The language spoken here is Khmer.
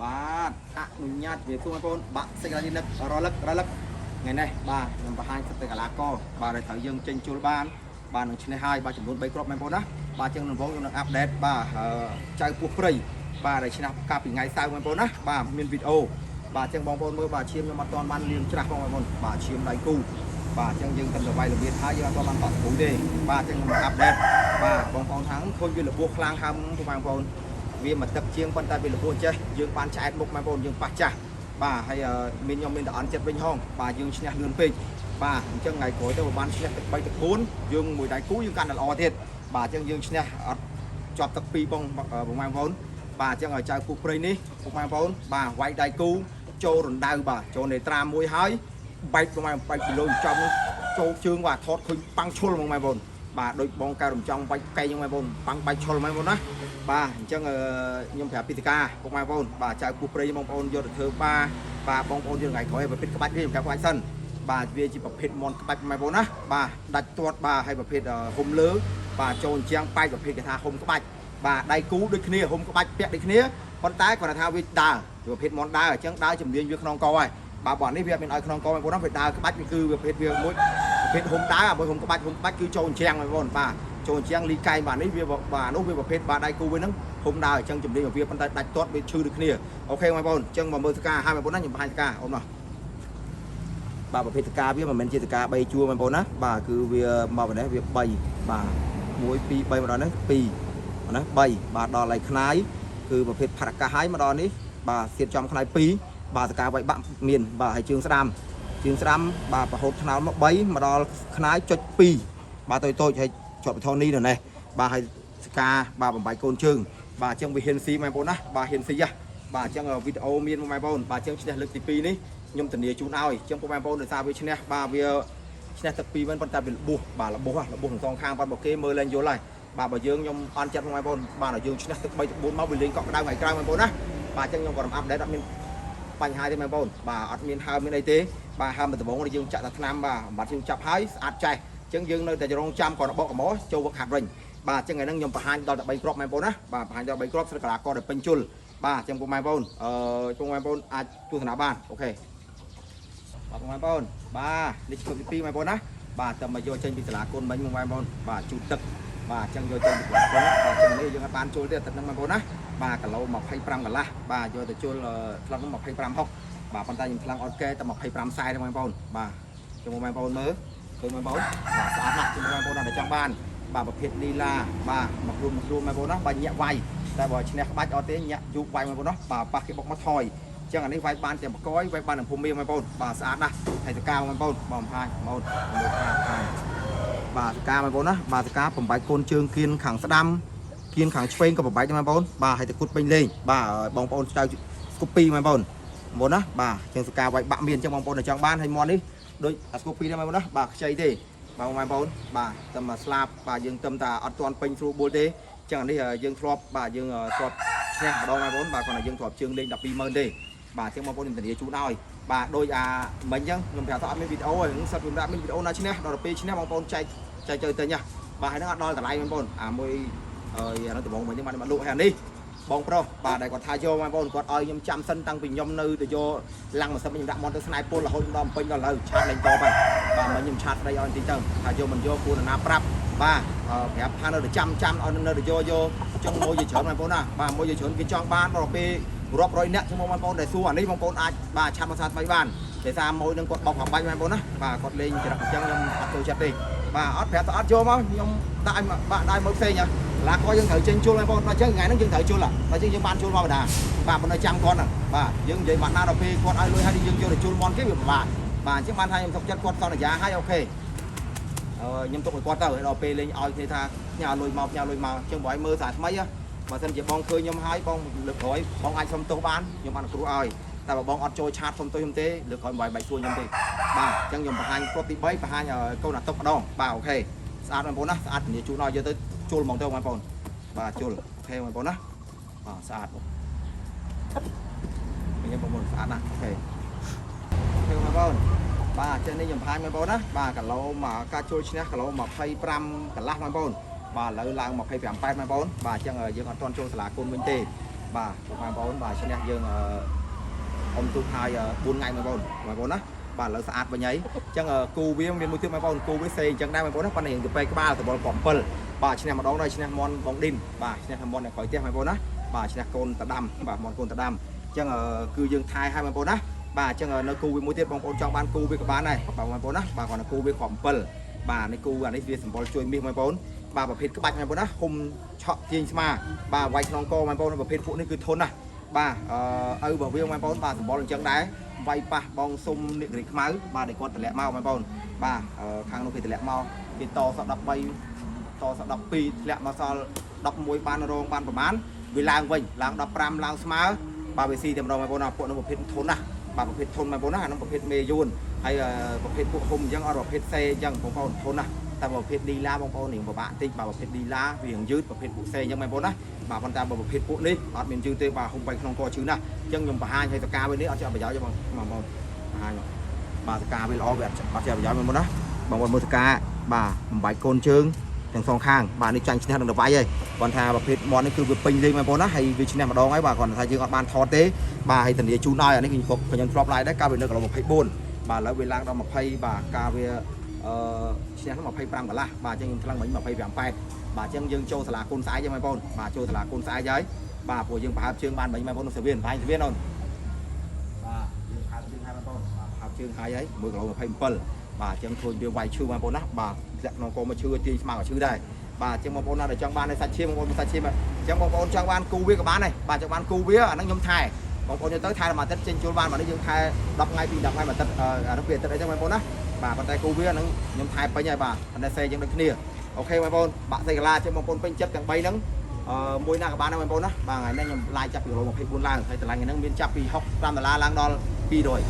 បាទអនុញ្ញាតវាគូបងប្អូនបាក់សេចក្ដីនឹករលឹករថ្ងៃនេះបាទខ្ញុំបង្ហាញទៅកលាករបាទដែលត្រូវយើងចេញជួលបាននឹងឈ្នះហើយបាទចំនួន3គ្រាប់បងប្អូនណាបាទជាងដំបូងខ្ញុំនឹងអាប់ដេតបាទចៅពោះព្រៃបាទដែលឈ្នះកាលពីថ្ងៃសៅរ៍បងប្អូនណាបាទមានវីដេអូបាទជាងបងប្អូនមើលបាទឈាមខ្ញុំអត់ទាន់បានលាងច្រាស់បងប្អូនបាទឈាមដៃគូបាទអញ្ចឹងយើងទៅវាយរបៀបហើយយើងអត់ទាន់បានតក់ស្ពូទេបាទអញ្ចឹងខ្ញុំអាប់ដេតបាទបងប្អូនខាងឃើញវារបួសខ្លាំងហើមបងប្អូនវាមកទឹកជាងប៉ុន្តែវារបួសចេះយើងបានឆ្អែតមុខបងប្អូនយើងប៉ះចាស់បាទហើយខ្ញុំមានតអន់ចិត្តវិញហងបាទយើងឈ្នះលឿនពេកបាទអញ្ចឹងថ្ងៃក្រោយទៅបានឈ្នះទឹក3ទឹក4យើងមួយដៃគូយើងកាន់តែល្អទៀតបាទអញ្ចឹងយើងឈ្នះអត់ជាប់ទឹក2បងប្អូនបាទអញ្ចឹងឲ្យចៅពុះព្រៃនេះពុកបងប្អូនបាទវាយដៃគូចូលរណ្ដៅបាទចូលនេត្រាមួយហើយបែកបែកពីលើចំចូលជើងបាទថតឃើញប៉ាំងឈុលបងប្អូនបាទដូចបងកៅរំចង់បាច់កែងបងប្អូនប៉ាំងបែកឈុលបងប្អូនណាបាទអញ្ចឹងខ្ញុំប្រាប់ពីតកាពុកបងប្អូនបាទចៅពុះព្រៃបងប្អូនយកទៅធ្វើបាទបងប្អូនយកថ្ងៃក្រោយឲ្យប្រភេទក្បាច់នេះខ្ញុំប្រាប់ក្បាច់សិនបាទវាជាប្រភេទមន់ក្បាច់បងប្អូនណាបាទដាច់ទាត់បាទហើយប្រភេទហុំលើបាទចូលជាងបែកប្រភេទគេថាហុំក្បាច់បាទដៃគូដូចគ្នាហុំក្បាច់ពាក់ដូចគ្នាប៉ុន្តែគាត់ថាវាដើរប្រភេទមន់ដើរអញ្ចឹងដើរជំនាញវាក្នុងកហើយបាទបងនេះវាមានឲ្យក្នុងកបងប្អូនណាវាដើរក្បាច់វាគឺប្រភេទវាមួយប្រភេទហុំដើរមួយហុំក្បាច់គឺចូលជាងបងប្អូនបាទចូលជាងលីកៃបាទនេះវាបាទនោះវាប្រភេទបាទដៃគូវិញហ្នឹងហុំដើរអញ្ចឹងជំនាញរបស់វាប៉ុន្តែដាច់ទាត់វាឈឺដូចគ្នាអូខេបងប្អូនអញ្ចឹងមកមើលសកាហើយបងប្អូនណាខ្ញុំបង្ហាញសកាអូនណោះបាទប្រភេទសកាវាមិនមែនជាសកា3ជួរបងប្អូនណាបាទគឺវាមកប៉ុណ្ណេះវា3បាទ1 2 3ម្ដងនេះ2ណា3បាទដល់ហើយខ្នាយគឺប្រភេទផារកាសហើយម្ដងនេះបាទសៀតចំខ្នាយ2បាទសកាវាយបាក់មានបាទហើយជើងស្ដាំបាទប្រហូតថ្នោតមក3មកដល់ខ្នាយចុច2បាទតូចហើយជាប់បថនីនៅនេះបាទហើយសកាបាទបំបីកូនជើងបាទអញ្ចឹងវាហ៊ានស៊ីបងប្អូនណាបាទហ៊ានស៊ីបាទអញ្ចឹងវីដេអូមានបងប្អូនបាទអញ្ចឹងឈ្នះលើកទី2នេះខ្ញុំធានាជូនឲ្យអញ្ចឹងបងប្អូនដោយសារវាឈ្នះបាទវាឈ្នះទឹក2វិញប៉ុន្តែវារបួសបាទរបួសទាំងសងខាងបាត់មកគេមើលឡើងយល់ហើយបាទបើយើងខ្ញុំអន់ចិត្តបងប្អូនបាទឲ្យយើងឈ្នះទឹក3ទឹក4មកវាលេងកក់ក្ដៅថ្ងៃក្រោយបងប្អូនណាបាទអញ្ចឹងខ្ញុំក៏រំអាប់ដេតអត់មានបញ្ហាទេបងប្អូនបាទអត់មានហើមមានអីទេបាទហើមដំបងយើងចាក់តែថ្នាំបាទអំបត្តិយើងចាប់ហើយស្អាតចេះអញ្ចឹងយើងនៅតែរងចាំគាត់បកកម្ោចូលវឹកហាត់វិញបាទអញ្ចឹងថ្ងៃហ្នឹងខ្ញុំបង្ហាញដល់តែ3គ្រាប់បងប្អូនណាបាទបង្ហាញដល់3គ្រាប់ស្រកកលាករដែលពេញជុលបាទអញ្ចឹងបងប្អូនបងប្អូនអាចទស្សនាបានអូខេបាទបងប្អូនបាទនេះជាទី2បងប្អូនណាបាទតែមកយកចេញពីសាលាគុណមិញបងប្អូនបាទជូតទឹកបាទអញ្ចឹងយកចេញពីសាលាគុណបាទអញ្ចឹងនេះយើងអាចបានជុលទៀតទឹកហ្នឹងបងប្អូនណាបាទគីឡូ25កន្លះបាទយកទៅជុលថ្លឹង25 60បាទប៉ុន្តែខ្ញុំថ្លឹងអត់កែតែ25 40ទេបងប្អូនបាទជុំបងប្អូនមើលឃើញបងប្អូនបាទស្អាតណាស់ជុំបងប្អូនដែលចង់បានបាទប្រភេទលីឡាបាទមករួមបងប្អូនណាបាទញាក់វាយតែបើឈ្នះក្បាច់អត់ទេញាក់យូរវាយបងប្អូនណាបាទប៉ះគេបុកមកថយអញ្ចឹងអានេះវាយបានតែបកយវាយបាននឹងភូមិបងប្អូនបាទស្អាតណាស់ហើយសកាបងប្អូនបងបង្ហាញបងប្អូនមើលបាទសកាបងប្អូនណាបាទសកាបំបែកកូនជើងគៀនខាងស្ដាំគៀនខាងឆ្វេងក៏បំបែកដែរបងប្អូនបាទហើយតគុតពេញលេងបាទបងប្អូនចៅស្គូពីបងប្អូនណាបាទអញ្ចឹងសកាវាយបាក់មានអញ្ចឹងបងប្អូនចង់បានហើយមាត់នេះដូចអាស្គូពីដែរបងប្អូនណាបាទខ្ចីទេបងប្អូនបាទតែមកស្លាប់បាទយើងទៅតែអត់ទាន់ពេញស្រួលបួលទេអញ្ចឹងនេះយើងធ្លាប់បាទយើងធ្លាប់ឈ្នះម្ដងបងប្អូនបាទគាត់ថាយើងធ្លាប់ជើងលេង120,000ទេបាទអញ្ចឹងបងប្អូនខ្ញុំធានាជូនឲ្យបាទដូចមិញអញ្ចឹងខ្ញុំប្រាប់ថាអត់មានវីដេអូហ្នឹងសិតខ្ញុំដាក់មានវីដេអូណាឈ្នះដល់ពេលឈ្នះបងប្អូនចែកទៅទិញបាទហើយហ្នឹងអត់ដល់តម្លៃបងប្អូនមួយអានោះដំបងមិញហ្នឹងបានលក់ហើយអានេះបងប្រុសបាទដែលគាត់ថាយកបងប្អូនគាត់ឲ្យខ្ញុំចាំសិនតាំងពីខ្ញុំនៅទៅយកឡាំងម៉ាស៊ីនខ្ញុំដាក់មកទៅស្នៃពលរហូតដល់ពេញដល់ឥឡូវឆាតលេងតបហើយបាទមិញខ្ញុំឆាតស្ដីឲ្យបន្តិចទៅថាយកមិនយកគួរណាប្រាប់បាទប្រាប់ថានៅតែចាំឲ្យនៅតែយកចង់មួយយច្រើនបងប្អូនណាបាទមួយយច្រើនគេចង់បានដល់ពេលរាប់រយអ្នកជាមួយបងប្អូនដែលសួរអានេះបងប្អូនអាចបាទឆាត់មកសាថ្មីបានតែសារមួយនឹងគាត់បោកប្របាច់បងប្អូនណាបាទគាត់លេងច្រឹកអញ្ចឹងខ្ញុំអត់ចូលចិត្តទេបាទអត់ប្រាប់ថាអត់យកមកខ្ញុំដាក់បាទដៃមកផ្សេងឡាក៏យើងត្រូវចេញជុលបងប្អូនអញ្ចឹងថ្ងៃហ្នឹងយើងត្រូវជុលអញ្ចឹងយើងបានជុលមកបណ្ដាបាទមិនឲ្យចាំគាត់បាទយើងនិយាយបាត់ណាដល់ពេលគាត់ឲ្យលុយហើយយើងយកទៅជុលមន់គេវាពិបាកបាទអញ្ចឹងបានថាខ្ញុំទុកចិត្តគាត់សន្យាឲ្យអូខេខ្ញុំទុកឲ្យគាត់ទៅដល់ពេលលេងឲ្យគេថាញ៉ាលុយមកអញ្ចឹងបើឲ្យមើលសារថ្មីបើសិនជាបងឃើញខ្ញុំហើយបងលើកក្រោយបងអាចសុំទោសបានខ្ញុំអនុគ្រោះឲ្យតែបើបងអត់ចូលឆាតសុំទោសខ្ញុំទេលើកក្រោយមិនបាយសួរខ្ញុំទេបាទអញ្ចឹងខ្ញុំបង្ហាញគ្រាប់ទី3បង្ហាញកូនអាតុកម្ដងបាទអូខេស្អាតបងប្អូនណាស្អាតនិយាយជូនឲ្យយកទៅជុលហ្មងទៅបងប្អូនបាទជុលអូខេបងប្អូនណាបាទស្អាតខ្ញុំបងប្អូនស្អាតណាស់អូខេបងប្អូនបាទអញ្ចឹងនេះខ្ញុំបង្ហាញបងប្អូនណាបាទគីឡូមកការជុលឈ្នះគីឡូ25កន្លះបងប្អូនបាទឥឡូវឡើង25.8បងប្អូនបាទអញ្ចឹងយើងអត់ទាន់ចូលសាលាគុណវិញទេ bà hoàng bón bà cho nên dương ông tu hai 4 ngày mà bón á bà lỡ sạch bên nhảy chẳng cu với miền mũi tiêu mà bón cu với xe chẳng đang mà bón nó quan hệ từ pe cái ba từ bón pol bà cho nên mà đón đây cho nên món bóng đinh bà cho nên món này khỏi tiêu mà bón á bà cho nên con ta đâm bà món con ta đâm chẳng cư dương thai hai mà bón á bà chẳng nơi cu với mũi tiêu bóng trong ban cu với cái bán này bà mà bón á bà còn là cu với pol bà này cu là này việt sản bón chui miếng mà bón bà bảo phết cái bạch mà bón á hôm chọn tiền mà bà quay non co mà bón bảo phết phụ này cứ thôn này bà bảo viên mà bón bà sản bón chân đá vay pa bong sum niệm nghịch máu bà để con tỉ lệ mau mà bón bà khang nó khi tỉ lệ mau thì to sọt đập bay to sọt đập pi lệ mà sao đập môi ban rong ban bán vì làng vinh làng đập ram làng smart bà về si tìm đâu mà bón nào phụ nó một phết thôn à bà một phết thôn mà bón nó một phết mê yun hay một phết phụ hùng dân ở một phết xe dân của con thôn à ta một phết đi la bong con của bạn tinh bà một phết đi la vì hàng dứt một phết phụ xe nhưng mà bón á bà con ta một phết phụ đi ở miền chưa tây bà không bay không co chứ nè chân nhầm bà hai hay ta ca bên đấy ở cho bà giáo cho mà hai bà ca bên lo về ở cho bà giáo bên đó bằng một ca bà bảy côn trương thằng song khang bà đi tranh trên được vay rồi còn thà bà phết món này cứ việc pin đi mà bón á hay vì trên này mà đo ấy bà còn thay chứ còn ban thò tế bà hay thần địa chú nói ở đây mình phục phải nhân flop lại đấy ca bên nước là một phết bồn bà lấy về lang đó một phay bà ca về xe nó mà phay pram cả la bà chân thằng mình mà phay vàng phay bà chân dương châu là côn sái cho mấy con bà châu là côn sái giấy bà của dương bà học chương ban mấy con nó sẽ viên phải viên không bà dương hai chương hai con học chương hai ấy mười cái lỗ phay pal bà chân thôi đưa vay chưa mấy con đó bà dặn nó có mà chưa thì mà chưa đây bà chân một con nào để trong ban này sạch chiêm một con sạch chiêm chân một con trong ban cu biết các bán này bà trong ban cu biết nó nhóm thai một con như tới thai là mà tết trên châu ban mà nó dương thai đập ngay thì đập ngay mà tết đặc biệt tết đấy trong mấy con đó bà con tay cu biết nó nhóm thai bây giờ bà anh ta xây dựng được kia ok mấy con bạn xây la cho một con pin chất càng bay nắng môi nào các bạn mấy con đó bà ngày nay nhầm lai chặt được một phi buôn lang hay là ngày nay biên chặt vì học làm là la lang đo pi rồi